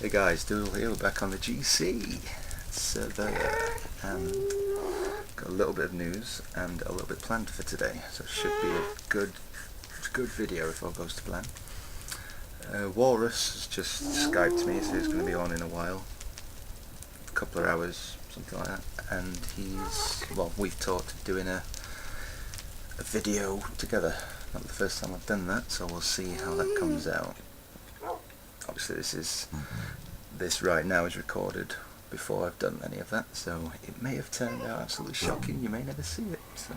Hey guys, Doodle here, we're back on the GC server and got a little bit of news and a little bit planned for today, so it should be a good video if all goes to plan. Walrus has just Skyped me, so he's going to be on in a while, a couple of hours, something like that, and we've talked of doing a video together. Not the first time I've done that, so we'll see how that comes out. Obviously this right now is recorded before I've done any of that, so it may have turned out absolutely shocking, you may never see it. So.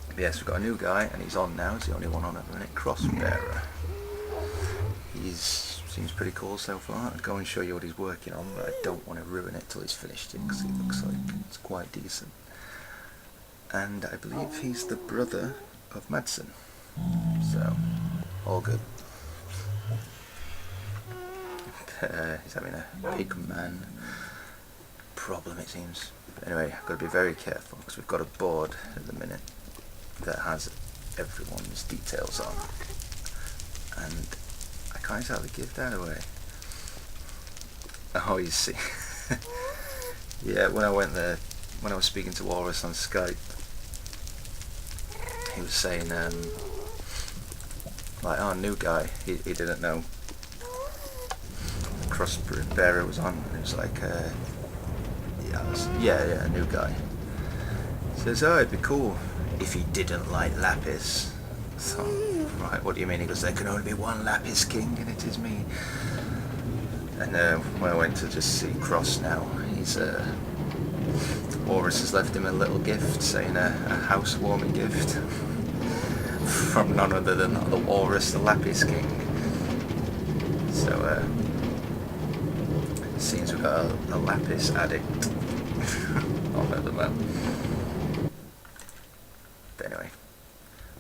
But yes, we've got a new guy and he's on now, he's the only one on at the minute, Crossbearer. He seems pretty cool so far. I'll go and show you what he's working on, but I don't want to ruin it till he's finished it because he looks like it's quite decent. And I believe he's the brother of Madsen, so all good. He's having a big man problem, it seems. But anyway, I've got to be very careful because we've got a board at the minute that has everyone's details on, and I can't exactly give that away. Oh, you see. Yeah, when I went there, when I was speaking to Walrus on Skype, he was saying, like, oh, new guy, he didn't know Crossbearer was on, and it was like, yeah, a new guy. He says, oh, it'd be cool if he didn't like Lapis. So, right, what do you mean? He goes, there can only be one Lapis King, and it is me. And when I went to just see Cross now, he's, Walrus has left him a little gift, saying a housewarming gift from none other than the Walrus, the Lapis King. So, seems we've got a Lapis addict on at the moment. But anyway,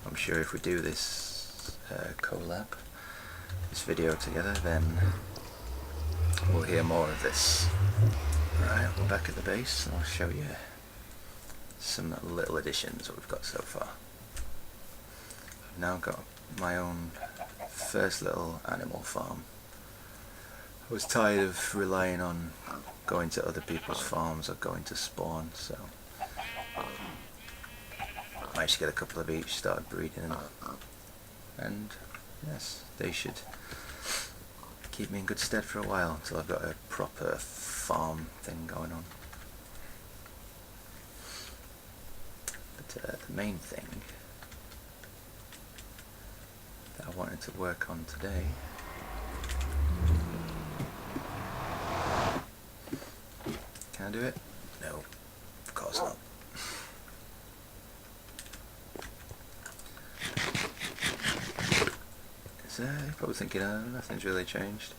I'm sure if we do this collab, this video together, then we'll hear more of this. Right, we're back at the base, and I'll show you some little additions that we've got so far. I've now got my own first little animal farm. I was tired of relying on going to other people's farms or going to spawn, so I managed to get a couple of each, started breeding them, and yes, they should keep me in good stead for a while until I've got a proper farm thing going on. But the main thing that I wanted to work on today Can I do it? No, of course not. You're probably thinking, nothing's really changed.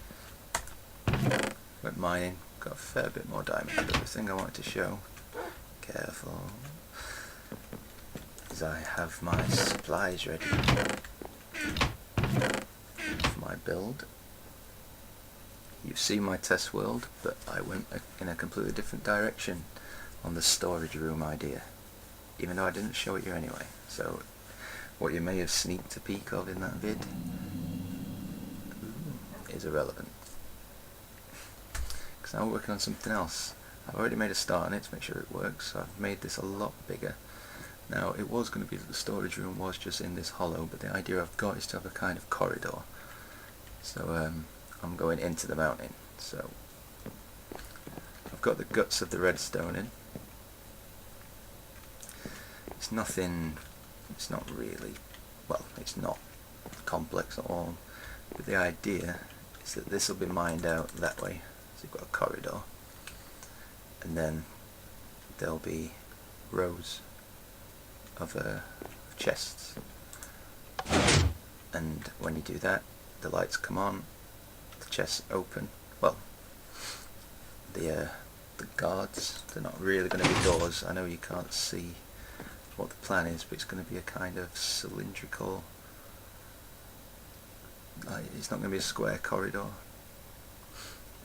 Went mining, got a fair bit more diamonds, but the thing I wanted to show, careful, is I have my supplies ready for my build. You've seen my test world, but I went in a completely different direction on the storage room idea, even though I didn't show it you anyway. So what you may have sneaked a peek of in that vid is irrelevant, because now we're working on something else. I've already made a start on it to make sure it works, so I've made this a lot bigger. Now it was going to be that the storage room was just in this hollow, but the idea I've got is to have a kind of corridor. So I'm going into the mountain, so I've got the guts of the redstone in. It's nothing, it's not really, well, it's not complex at all, but the idea is that this will be mined out that way, so you've got a corridor, and then there'll be rows of chests, and when you do that, the lights come on, the chests open. Well, the guards, they're not really going to be doors. I know you can't see what the plan is, but it's going to be a kind of cylindrical, it's not going to be a square corridor.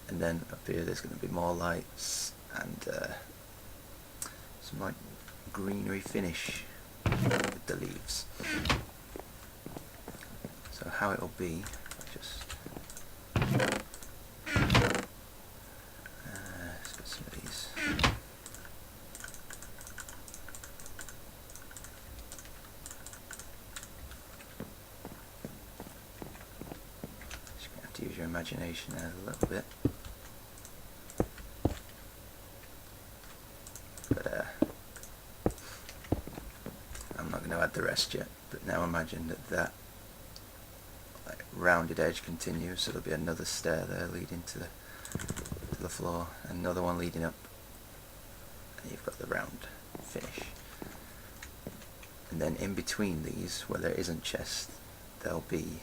And then up here there's going to be more lights and some like greenery finish with the leaves. So how it'll be, I just use your imagination there a little bit. But I'm not going to add the rest yet. But now imagine that like, rounded edge continues, so there'll be another stair there leading to the floor, another one leading up, and you've got the round finish. And then in between these, where there isn't chest, there'll be...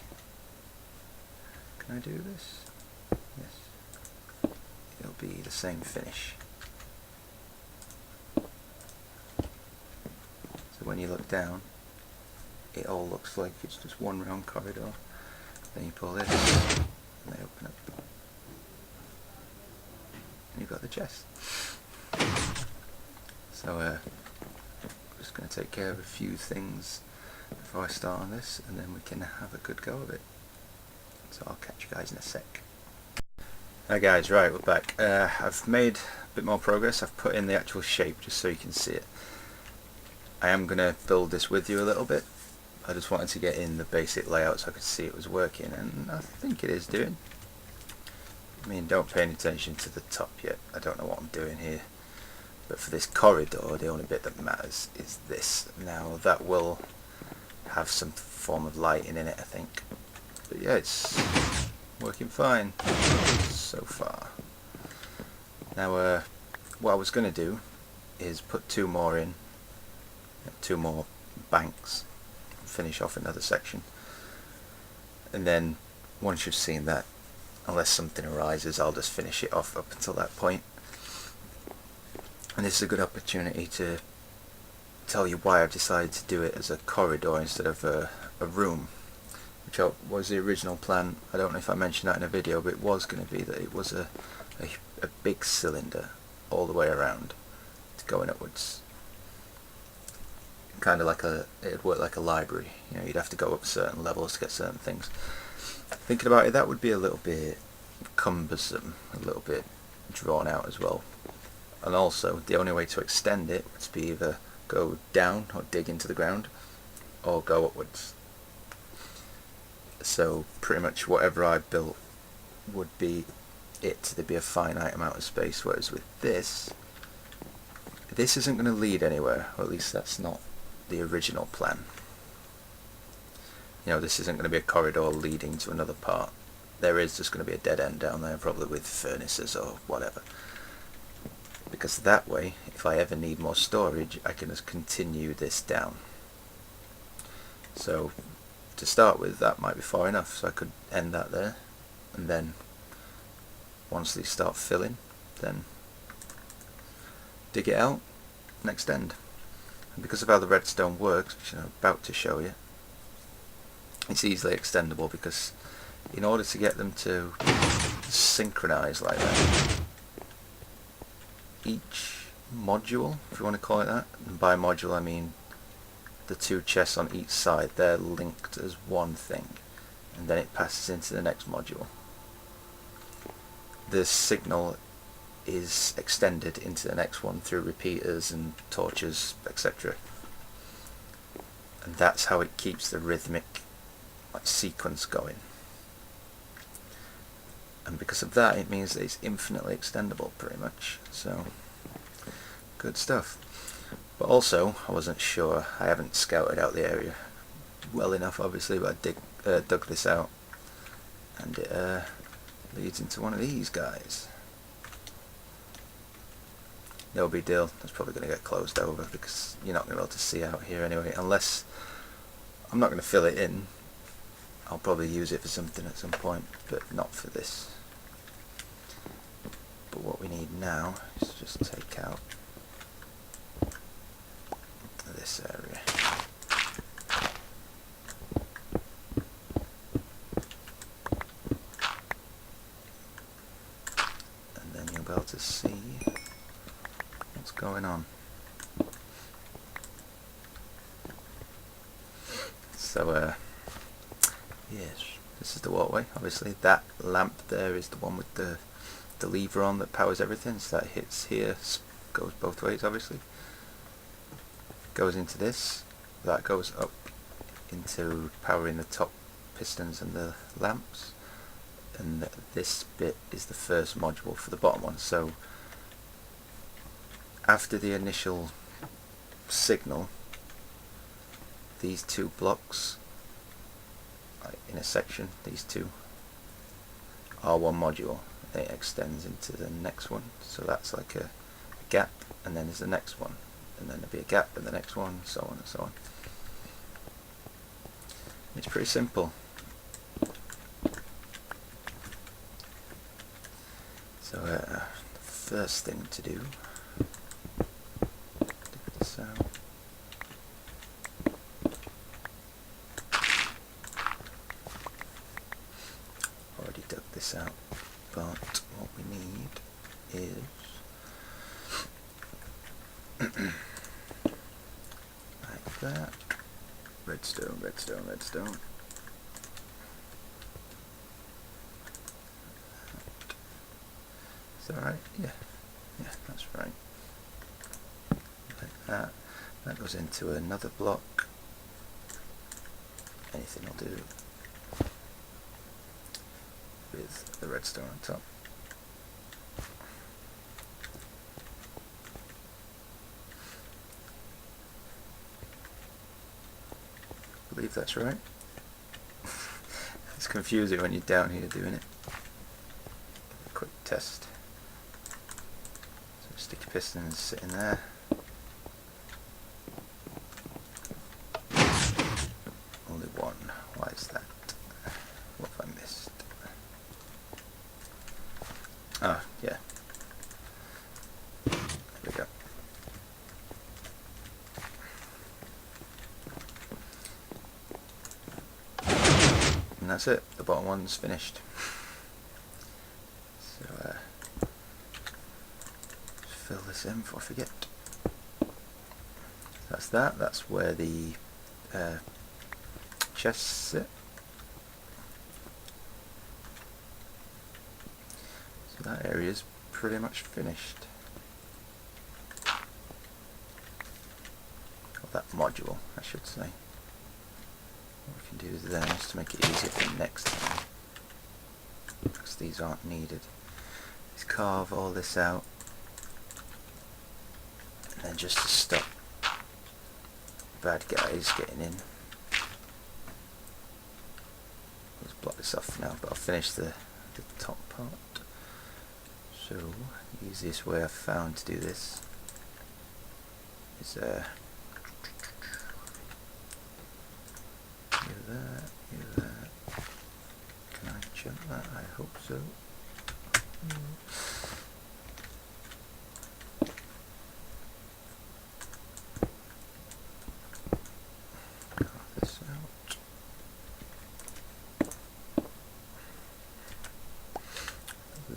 Can I do this? Yes. It'll be the same finish. So when you look down, it all looks like it's just one round corridor. Then you pull this, and they open up. And you've got the chest. So I'm just going to take care of a few things before I start on this, and then we can have a good go of it. So I'll catch you guys in a sec. Hi guys, right, we're back. I've made a bit more progress. I've put in the actual shape just so you can see it. I am going to build this with you a little bit. I just wanted to get in the basic layout so I could see it was working, and I think it is doing. I mean, don't pay any attention to the top yet. I don't know what I'm doing here. But for this corridor, the only bit that matters is this. Now that will have some form of lighting in it, I think. But yeah, it's working fine so far. Now what I was going to do is put two more in, two more banks, and finish off another section. And then once you've seen that, unless something arises, I'll just finish it off up until that point. And this is a good opportunity to tell you why I've decided to do it as a corridor instead of a room, which was the original plan. I don't know if I mentioned that in a video, but it was going to be that it was a big cylinder all the way around, going upwards. Kind of like it'd work like a library. You know, you'd have to go up certain levels to get certain things. Thinking about it, that would be a little bit cumbersome, a little bit drawn out as well. And also, the only way to extend it would be either go down or dig into the ground, or go upwards. So pretty much whatever I built would be it. There'd be a finite amount of space, whereas with this isn't going to lead anywhere, or at least that's not the original plan. You know, this isn't going to be a corridor leading to another part. There is just going to be a dead end down there, probably with furnaces or whatever. Because that way, if I ever need more storage, I can just continue this down. So to start with, that might be far enough, so I could end that there, and then once these start filling, then dig it out and extend. And because of how the redstone works, which I'm about to show you, it's easily extendable, because in order to get them to synchronize like that, each module, if you want to call it that, and by module I mean the two chests on each side, they're linked as one thing, and then it passes into the next module. The signal is extended into the next one through repeaters and torches, etc. And that's how it keeps the rhythmic sequence going. And because of that, it means that it's infinitely extendable, pretty much. So, good stuff. But also, I wasn't sure, I haven't scouted out the area well enough, obviously, but I dug this out, and it leads into one of these guys. No big deal, that's probably going to get closed over, because you're not going to be able to see out here anyway, unless I'm not going to fill it in. I'll probably use it for something at some point, but not for this. But what we need now is just take out this area. And then you'll be able to see what's going on. So yes, this is the walkway. Obviously that lamp there is the one with the lever on that powers everything, so that hits here, goes both ways obviously, goes into this, that goes up into powering the top pistons and the lamps, and this bit is the first module for the bottom one. So after the initial signal, these two blocks in a section, these two are one module. It extends into the next one, so that's like a gap, and then there's the next one, and then there'll be a gap in the next one, so on and so on. It's pretty simple. So the first thing to do, dig this out. Already dug this out, but what we need is like that. Redstone, redstone, redstone. Is that right? Yeah. Yeah, that's right. Like that. That goes into another block. Anything will do. With the redstone on top. I believe that's right. It's confusing when you're down here doing it. Quick test. So sticky pistons sitting there. Only one. Why is that? What have I missed? Oh, yeah. There we go. And that's it. The bottom one's finished. So, just fill this in before I forget. That's that. That's where the chests sit. So that area is pretty much finished. Or that module, I should say. What we can do then is to make it easier for next time, because these aren't needed, is carve all this out, and then just to stop bad guys getting in, let's block this off now, but I'll finish the top part. So the easiest way I've found to do this is that. Can I jump that? I hope so. Carve this out.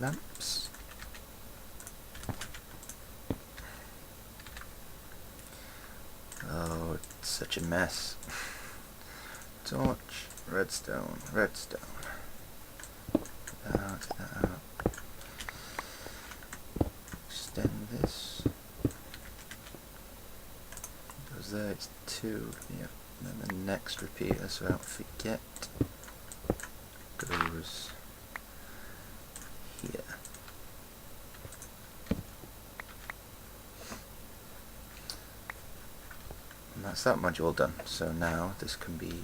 Lamps. Oh, it's such a mess. Torch, redstone, redstone. That out, that out. Extend this. Goes there, it's 2. Yep. And then the next repeater, so I don't forget, goes here. And that's that module done. So now this can be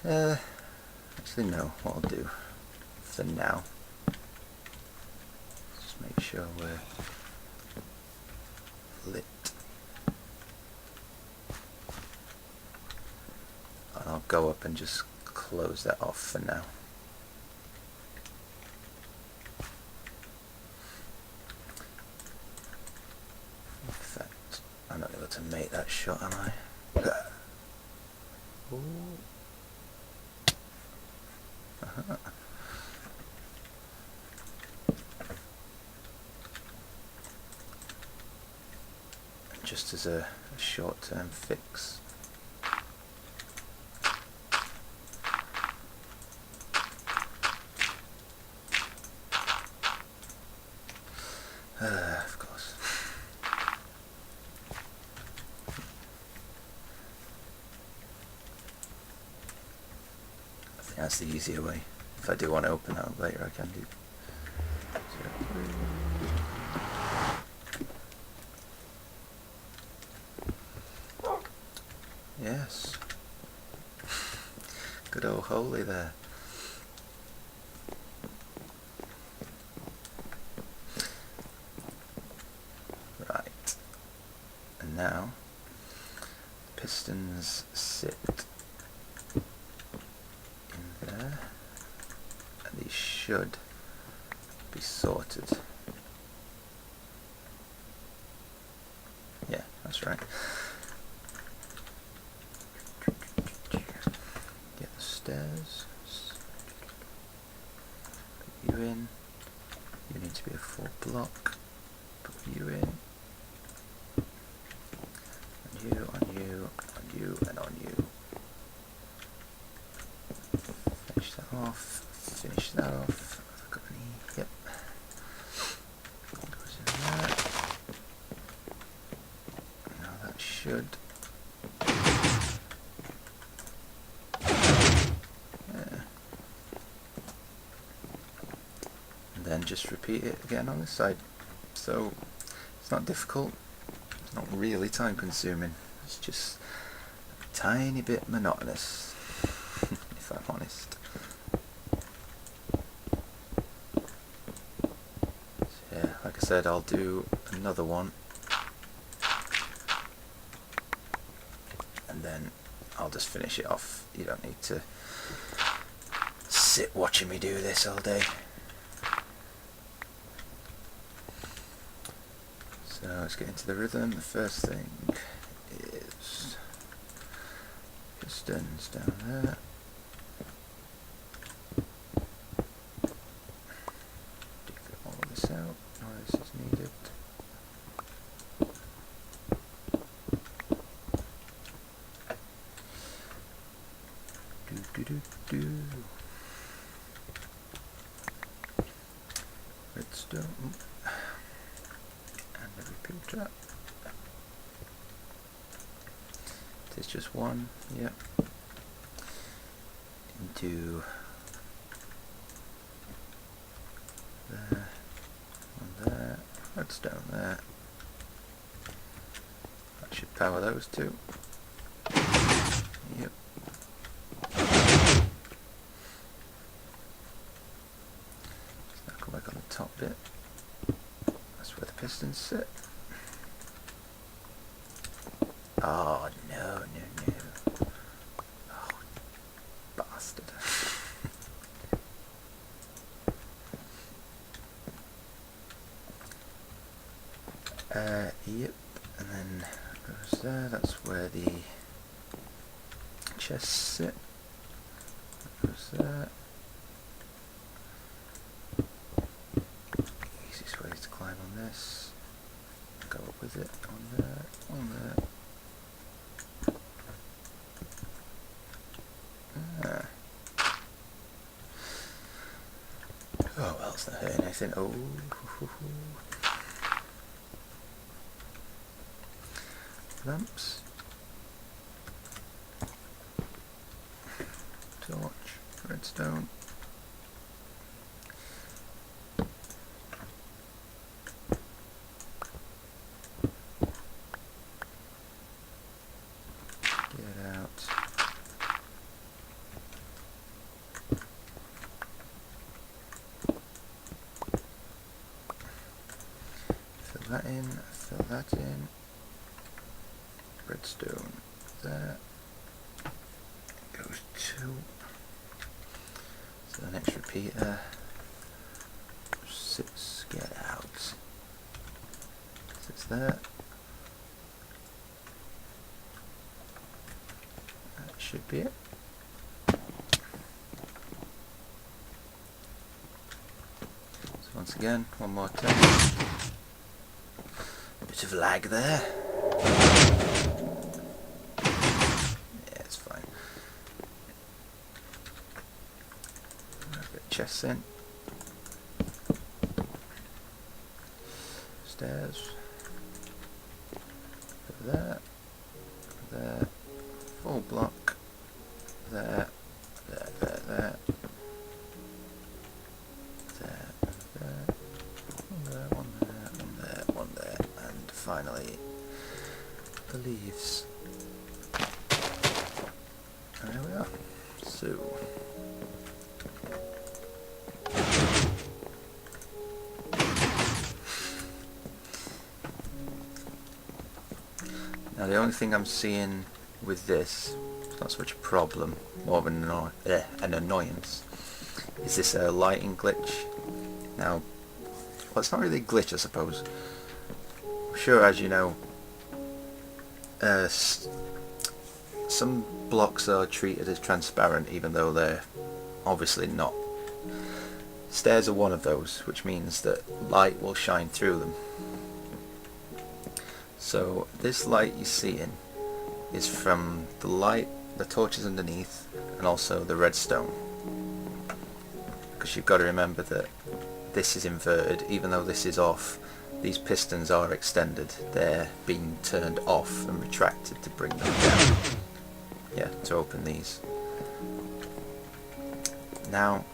actually no, what I'll do for now, just make sure we're lit, and I'll go up and just close that off for now. In fact, I'm not able to make that shot, am I? Ooh. Just as a short-term fix. Of course. I think that's the easier way. If I do want to open that later, I can do. Yes. Good old Holy there. Right. And now, pistons sit in there. And these should be sorted. Yeah, that's right. Get the stairs. Put you in. You need to be a full block. Put you in. On you, on you, on you, and on you. Finish that off. Finish that off. Have I got any? Yep. Goes in there. Now that should. And then just repeat it again on this side. So it's not difficult. It's not really time consuming. It's just a tiny bit monotonous, if I'm honest. So yeah, like I said, I'll do another one. And then I'll just finish it off. You don't need to sit watching me do this all day. So let's get into the rhythm. The first thing is pistons down there. Dig all of this out. No, this is needed. Do. Redstone. And a repeat trap. It is just one, yep. Into there, one there, redstone there. That should power those two. Yep. Let's now go back on the top bit. That's where the pistons sit. Oh no, no, no. Oh, bastard. Yep, and then goes there, that's where the chests sit. That goes there. Easiest way is to climb on this. Go up with it, on there, on there. Oh well, it's not hurting anything. Oh, lamps, torch, redstone. Get out. Fill that in, fill that in. Redstone there. Goes 2. So the next repeater sits, get out. Sits there. That should be it. So once again, one more time. Bit of lag there. Yeah, it's fine. Get chests in. Stairs. There. There. Full block. There. There, there, there. One there, one there, one there, one there, and finally the leaves. And there we are. So now the only thing I'm seeing with this, it's not so much a problem, more of an annoyance, is this lighting glitch. Now, well, it's not really a glitch, I suppose. I'm sure, as you know, some blocks are treated as transparent even though they're obviously not. Stairs are one of those, which means that light will shine through them. So this light you're seeing is from the light, the torches underneath, and also the redstone. Because you've got to remember that this is inverted. Even though this is off, these pistons are extended. They're being turned off and retracted to bring them down. Yeah, to open these. Now,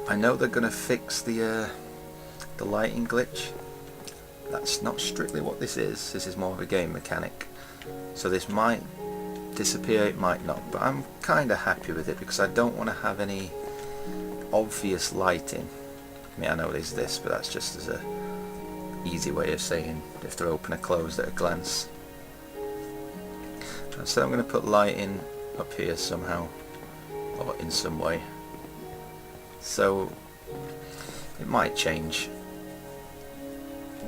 I know they're going to fix the lighting glitch. That's not strictly what this is. This is more of a game mechanic. So this might disappear, it might not. But I'm kind of happy with it because I don't want to have any obvious lighting. I mean, I know there's this, but that's just as a easy way of saying if they're open or closed at a glance. So I'm going to put lighting up here somehow, or in some way. So it might change.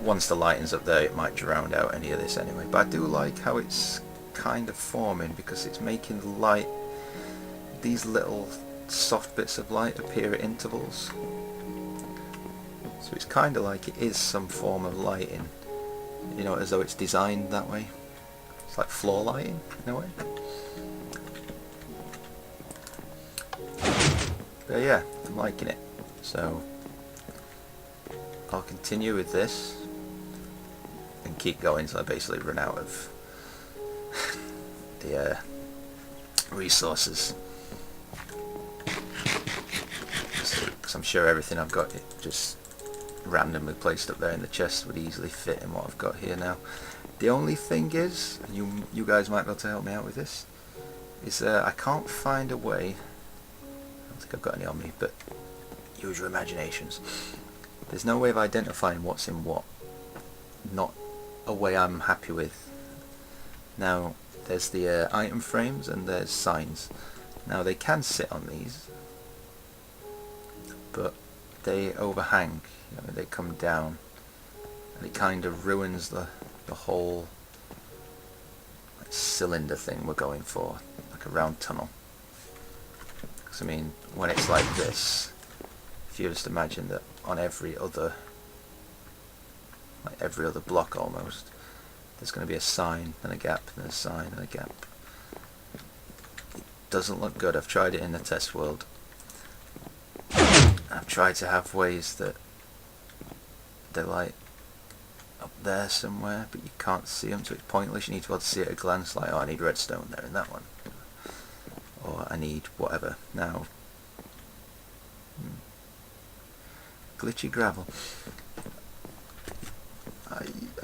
Once the lighting's up there, it might drown out any of this anyway. But I do like how it's kind of forming, because it's making the light, these little soft bits of light, appear at intervals. So it's kind of like it is some form of lighting, you know, as though it's designed that way. It's like floor lighting in a way. But yeah, I'm liking it. So I'll continue with this and keep going until I basically run out of the resources. Because I'm sure everything I've got just randomly placed up there in the chest would easily fit in what I've got here now. The only thing is, and you guys might be able to help me out with this, is I can't find a way. I don't think I've got any on me, but use your imaginations. There's no way of identifying what's in what. Not a way I'm happy with. Now, there's the item frames and there's signs. Now they can sit on these, but they overhang. You know, they come down, and it kind of ruins the whole like, cylinder thing we're going for, like a round tunnel. Because I mean, when it's like this, if you just imagine that on every other block almost, there's going to be a sign and a gap and a sign and a gap. It doesn't look good. I've tried it in the test world. I've tried to have ways that they're like up there somewhere, but you can't see them, so it's pointless. You need to be able to see at a glance, like, oh, I need redstone there in that one, or I need whatever. Now, glitchy gravel.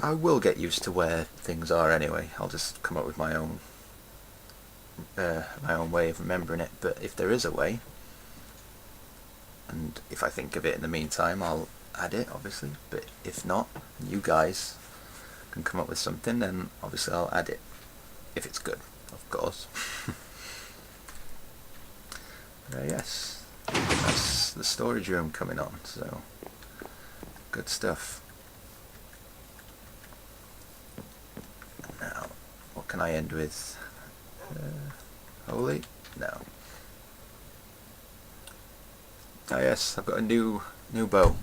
I will get used to where things are anyway. I'll just come up with my own way of remembering it. But if there is a way, and if I think of it in the meantime, I'll add it, obviously. But if not, you guys can come up with something, then obviously I'll add it if it's good, of course. Yes, that's the storage room coming on, so good stuff. Now, what can I end with? Holy? No. Oh yes, I've got a new bow.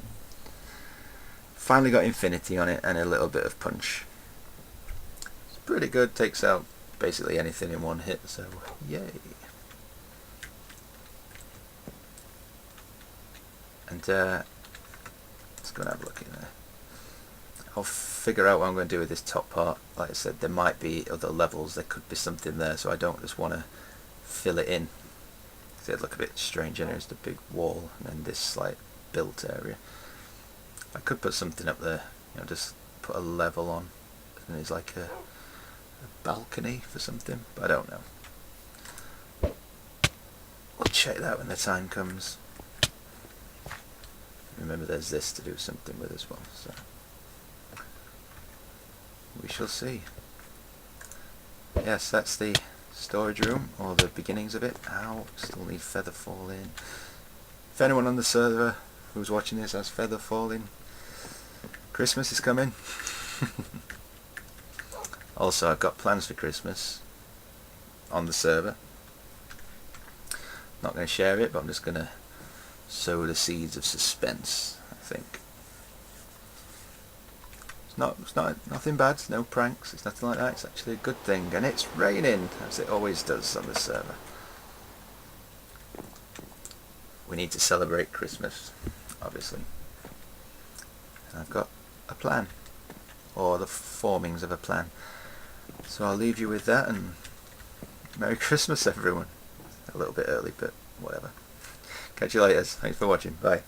Finally got infinity on it and a little bit of punch. It's pretty good, takes out basically anything in one hit, so yay. And let's go and have a look in there. I'll figure out what I'm going to do with this top part. Like I said, there might be other levels, there could be something there, so I don't just want to fill it in. It'd look a bit strange, and there's the big wall, and then this like built area. I could put something up there, you know, just put a level on, and there's like a balcony for something, but I don't know. We'll check that when the time comes. Remember, there's this to do something with as well, so we shall see. Yes, that's the storage room, or the beginnings of it. Ow, still need feather falling. If anyone on the server who's watching this has feather falling, Christmas is coming. Also, I've got plans for Christmas on the server. Not going to share it, but I'm just going to sow the seeds of suspense, I think. It's not nothing bad, no pranks, it's nothing like that. It's actually a good thing, and it's raining, as it always does on the server. We need to celebrate Christmas, obviously. And I've got a plan, or the formings of a plan. So I'll leave you with that, and Merry Christmas, everyone. A little bit early, but whatever. Catch you later. Thanks for watching. Bye.